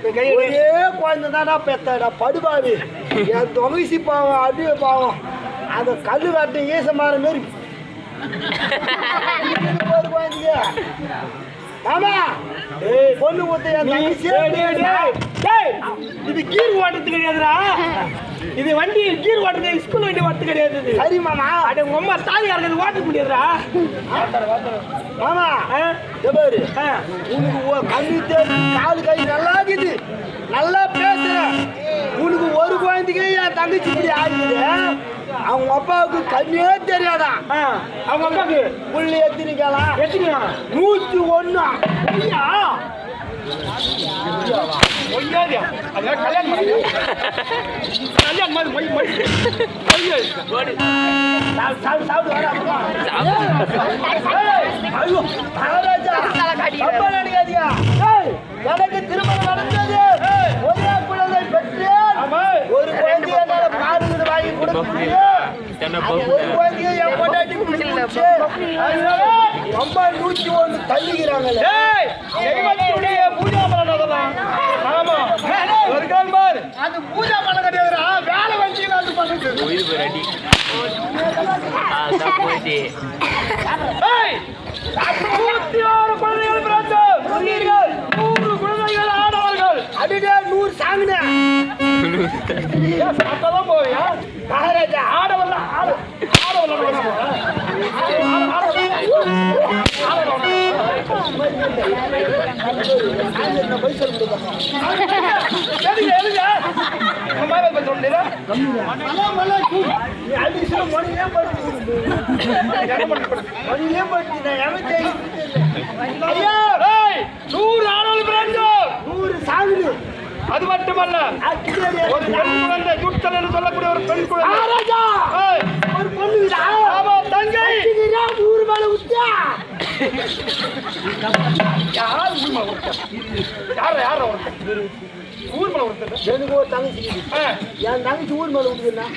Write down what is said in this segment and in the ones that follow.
ஒரே குழந்தை தானா பெத்தடா படுபாவி. என் தொகைசி பாவம் அப்படியே பாவம். அந்த கல்லு காட்டு ஈசமாற மாரி ஒரு குழந்தைங்க. ஆமா பொண்ணு கொடுத்த இது கீர் ஓட்டத்து கிடையாதுடா. இது வண்டி கீர் ஓட்டுறது ஸ்கூல் வண்டி ஓட்டு கிடையாது. சரி மாமா. அட உங்க அம்மா தாலி யாருக்கு ஓட்ட முடியாதுடா. மாமா பாரு உனக்கு கண்ணு காலு கை நல்லா இருக்குது, நல்லா பேசுற. உனக்கு ஒரு குழந்தைக்கு என் தங்கச்சி இப்படி ஆகுது. அவங்க அப்பாவுக்கு கண்ணே தெரியாதா? அவங்க அப்பாவுக்கு புள்ளி எத்தினிக்கலாம் 101. எனக்கு திருமணம் நடந்தது. ஒரே குழந்தை பெற்று ஒரு குழந்தைய என்னால பாடுகிறது வாங்கி கொடுக்க முடியும். ஒரு குழந்தைய என் பொண்டாட்டி ரொம்ப 101 தள்ளிக்கிறாங்கல்ல. பூஜா பலன் அது பூஜா பலன் கிடையாதுடா. வேலை வச்சு பண்ணுது. 106 குழந்தைகள் பிறந்தோம். 100 குழந்தைகள் ஆடவர்கள். அதுடே 100 சாங்குனே. சாப்பிட்டாதான் போவியா? மகாராஜா ஆடவர்கள் அது மட்டுமல்ல, ஒரு பெண் குழந்தை துட்டல் என்று சொல்லக்கூடிய ஒரு பெண் குழந்தை ஒரு பொண்ணு தங்கை ஊர் மேல விட்டா ஊர் மேல ஒருத்தர் எனக்கு ஒரு தங்கச்சி. என் தங்கச்சி ஊர் மேல விட்டுதுன்னா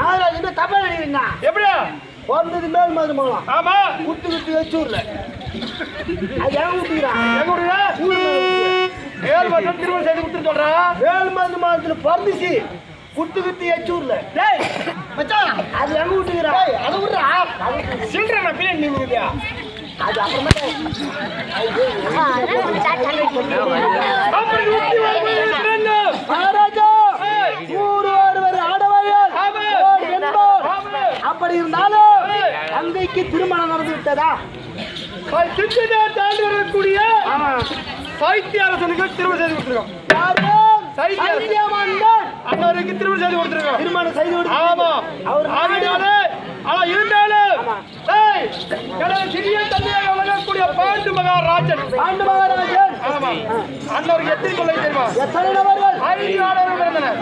நாகராஜ் என்ன தப்பா நினைக்கிறீங்க? எப்படியா பிறந்தது மேல் மாதிரி போகலாம். ஆமா குத்து குத்து வச்சூர்ல அது எங்க விட்டுக்கிறான்? எங்க ஊருங்க? ஊர் மேல ஏழு வருஷம் திருமணம் செய்து கொடுத்து சொல்றா. வேல் மருந்து மாதத்துல பிறந்துச்சு குத்து குத்து எச்சூர்ல. மச்சான் அது எங்க விட்டுக்கிறான்? அதை விடுறா சில்ற பிள்ளை நீங்க அது அப்புறமா மகாராஜா ஒருவர் ஆடவர்கள் அப்படி இருந்தாலும் தங்கைக்கு திருமணம் நடந்து விட்டதா? தாண்டி வரக்கூடிய சைத்திய அரசனுக்கு திருமணம் செய்து கொடுத்துருக்கோம். அண்ணவருக்கு திருமணம் செய்து கொடுத்துருக்கோம். திருமணம் செய்து ஆமா அவர் ஆனா இருந்தாலும் சிறிய தந்தையாக வழங்கக்கூடிய பாண்டு மகாராஜன் ஆமா அண்ணவருக்கு எத்தனை கொள்ளை தெரியுமா? எத்தனை நபர்கள்? 5 ஆடவர்கள் பிறந்தனர்.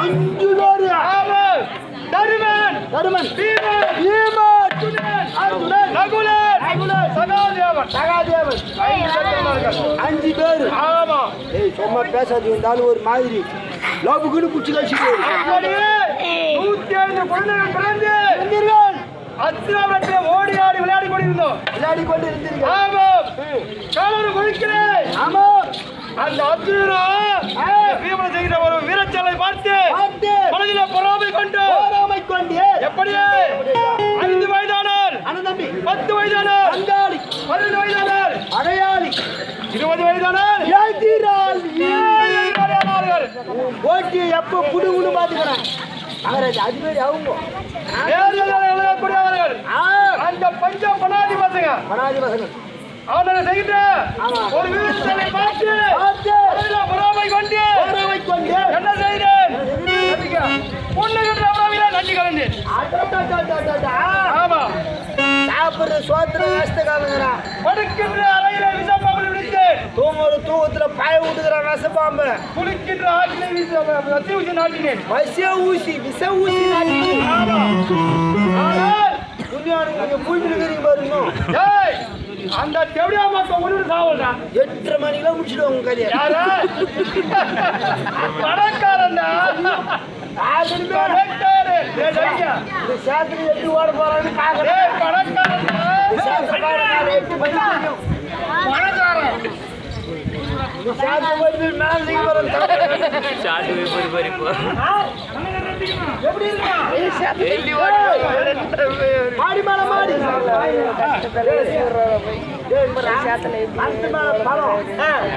5 பேர். ஆமா தருமன் நகுலன் சகாதேவன் 5 பேர். ஆமா சும்மா பேசாது இருந்தாலும் ஒரு மாதிரி லோபுக்குன்னு குச்சி கழிச்சு 105 குழந்தைகள் பிறந்து அத்திராவட்டத்தில் ஓடி ஆடி விளையாடி கொண்டிருந்தோம். ஆமா காலர் கொடுக்கிறேன். ஆமா அந்த அத்திரம் செய்கிற ஒரு வீரச்சலை பார்த்து மனதில் பொறாமை கொண்டு எப்படியே 5 வயதானால் 10 வயதானால் 12 வயதானால் அடையாளி 20 வயதானால் ஓட்டி எப்ப குடுகுடு பாத்துக்கிறேன். அதுமாரி அவங்க எழுதக்கூடியவர்கள் அந்த பஞ்ச பனாதி பசங்க அவனை செய்கின்ற ஒரு வீரச்சலை பார்த்து பொறாமை கொண்டு என்ன செய்கிறேன்? பொண்ணுகின்ற உறவில நன்றி கலந்தேன். ஆமா சாப்பிடுற சோத்திர நஷ்டக்காரங்கிறான். படுக்கின்ற அறையில விஷப்பாம்பு விடுத்தேன். தூங்குற தூக்கத்துல பாய விட்டுக்கிறான் நஷ்டப்பாம்பு. குளிக்கின்ற ஆற்றிலே வசி ஊசி நாட்டினேன். விஷ ஊசி நாட்டினேன். பாருங்க அந்த தேவடியா மக்கள் ஒன்று சாவல்டா 8:30 மணிக்கெல்லாம் முடிச்சிடுவாங்க கதையை. பணக்காரன்டா சேத்துல எப்படி ஓட போறான்னு பணக்காரன் சாப்பிட்டு போய் மேல நீங்க வர எப்படி இருக்கா மாடி மேல மாடி அந்த மேல பழம்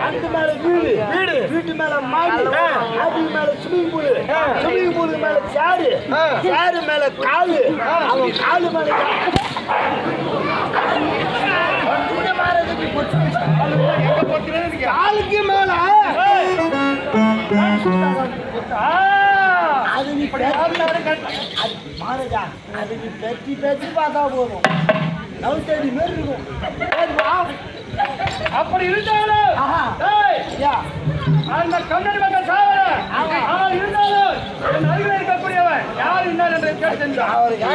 அந்த மேல வீடு வீட்டு மேல மாடி அதுக்கு மேல ஸ்விமிங் பூலுக்கு மேல சேரு மேல காலு அவன் காலு மேல காலுக்கு மேல அது நீ மாறுதா அது நீ பேச்சு பார்த்தா போதும் நவுத்தி மாரி இருக்கும் அப்படி இருந்தாலும் அந்த கண்ணடி மக்கள் சாவல இருந்தாலும் என் அருகில் இருக்கக்கூடியவன் யார் இருந்தால் என்று கேட்டு அவருக்கு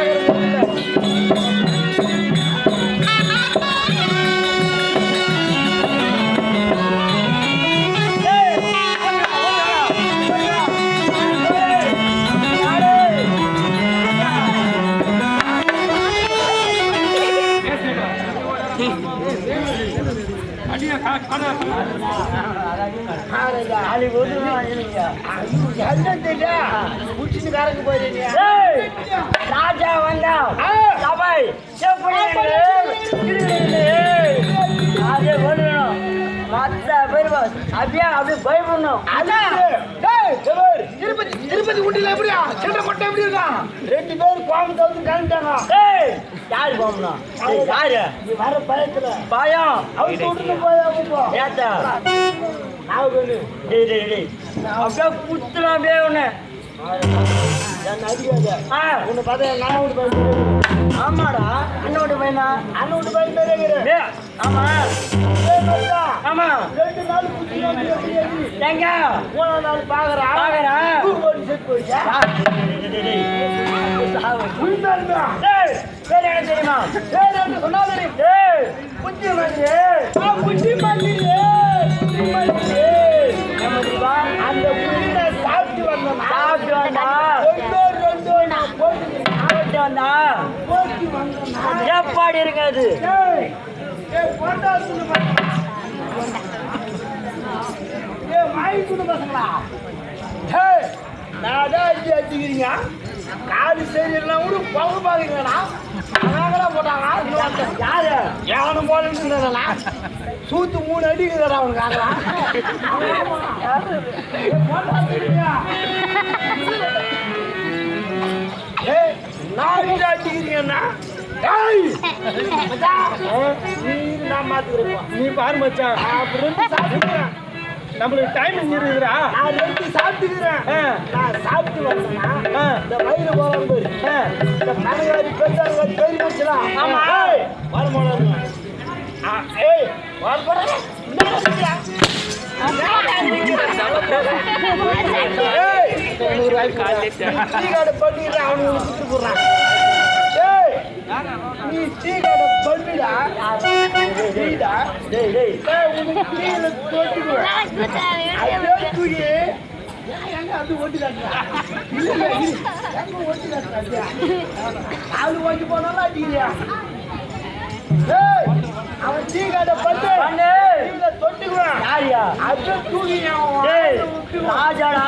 ராஜா வந்தா சபை திருப்பதி ஊட்டில எப்படியா சின்ன கொட்டை எப்படி இருக்கா 2 பேர் கோபம் தவிர்த்து கிளம்பிட்டாங்க யாரு போகணும் யாரு நீ வர பயத்துல பயம் அவங்க விட்டு போயா ஏத்தா அப்படியே குத்துலாம் அப்படியே ஒண்ணு உன்னை பார்த்தா நான் விட்டு பயந்து ஆமாடா அண்ணோட பையனா அண்ணோட பையன் தெரியுது ஆமா ஆமா 2 நாள் எங்க 3 நாள் பாக்குறேன் பேர் என்ன தெரியுமா பேர் என்ன சொன்னா தெரியும் புத்தி மல்லி அந்த புண்ணிய சாப்பிட்டு வந்தா எப்பாடி இருக்காது அடிக்கிறீங்க காது சரியில்லை கூட பங்கு பாக்குறீங்கண்ணா போட்டாங்க யாரு யாரும் போல சூத்து 3 அடிக்குதுடா அவனுக்கு நான் அடிக்கிறீங்கண்ணா நீ பாரு மச்சான் சாப்பிடுறேன் நம்மளுக்கு டைம் இருக்குதுடா நான் 2 சாப்பிட்டுக்கிறேன் நான் சாப்பிட்டு வந்தேன்னா இந்த வயிறு போவாங்க இந்த மனகாரி பெருசாரி பெரிய வச்சுலாம் ஆமா வரமாட்டாங்க ஏய் வரப்போறாங்க பண்ணிடுறேன் அவனுக்கு சுட்டு போடுறான் நீ டீ கடை பண்ணிடா டீடா உனக்கு டீல தூக்கி அது ஓட்டி காட்டுறா ஓட்டி காட்டுறா அது ஓட்டி போனாலும் அடிக்கிறியா அவன் டீ கடை பண்ணு தொட்டுக்குவான் யாரியா அது தூக்கி ராஜாடா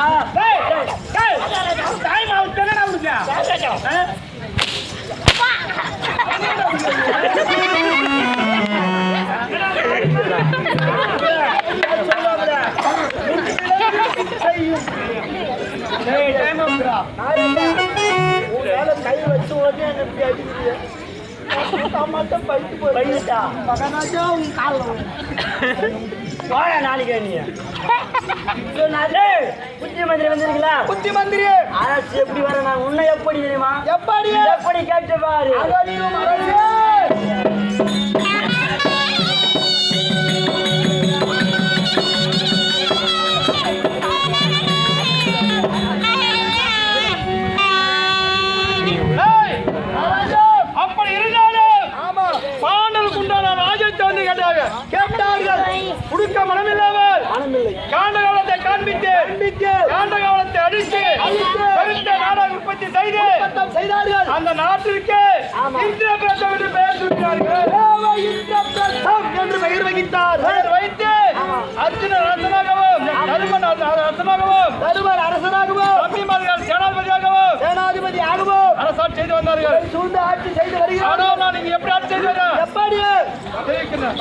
டைம் அவுட் தானே அவனுக்கு கை வச்சு உடனே மட்டும் பைட்டு போயிட்டா பக்கனாச்சா உங்க காலில் போட நாளைக்கு நீ புத்தி மந்திரி வந்திருக்கீங்களா புத்தி மந்திரி அரசு எப்படி வர நான் உன்னை எப்படி தெரியுமா எப்படி கேட்டு பாரு அப்படி இருந்தாலும் பாண்டலுக்கு உண்டான ராஜ்யத்தை வந்து கேட்டார்கள் குடுக்க மனமில்லாமல் காண்ட காலத்தை காண்பித்து காண்ட காலத்தை அழித்து பெருத்த நாடக உற்பத்தி செய்தார்கள் அந்த நாட்டிற்கு ஆமா. இந்திரபிரஸ்தம் என்று பெயர் சூட்டினார்கள். தேவ இந்திரபிரஸ்தம் என்று பெயர் வைத்தார். பெயர் வைத்து ஆமா. அர்ஜுனன் அரசனாகவும் தருமன் அரசனாகவும் தருமர் அரசனாகவும் தம்பிமார்கள் சேனாதிபதியாகவும் சேனாதிபதி ஆகவும் அரசாட்சி செய்து வந்தார்கள். சூழ்ந்து ஆட்சி செய்து வருகிறார். ஆனால் நான் இங்க எப்படி ஆட்சி செய்து வரேன் எப்படி தெரிவிக்கிறேன்.